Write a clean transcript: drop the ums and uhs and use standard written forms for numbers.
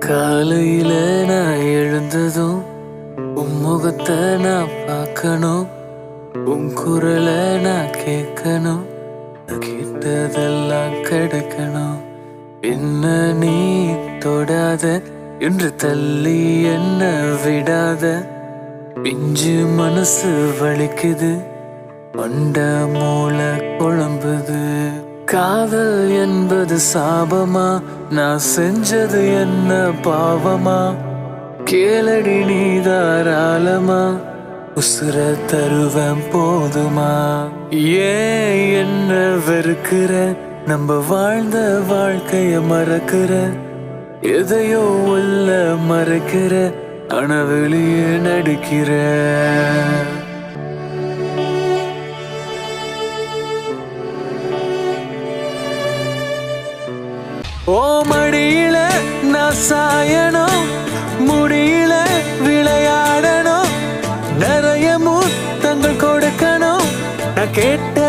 காலையில நான் எழுந்ததும் உன் முகத்தை நான் பார்க்கணும், உன் குரலை நான் கேட்கணும், கேட்டதெல்லாம் கிடைக்கணும். என்ன நீ தொடாத என்று தள்ளி என்ன விடாத, பிஞ்சு மனசு வலிக்குது, மண்ட மூளை குழம்புது. காதல் என்பது சாபமா, நான் செஞ்சது என்ன பாவமா? கேளடி நீ தாராளமா, உசுர தருவன் போதுமா? ஏன் என்ன வெறுக்கிற, நம்ம வாழ்ந்த வாழ்க்கைய மறக்கிற, எதையோ உள்ள மறைக்கிற, ஆனா வெளியே நடிக்கிற. ஓ மடியில நான் சாயணும், முடியில விளையாடணும், நிறைய முத்தங்கள் கொடுக்கணும், நான் கேட்ட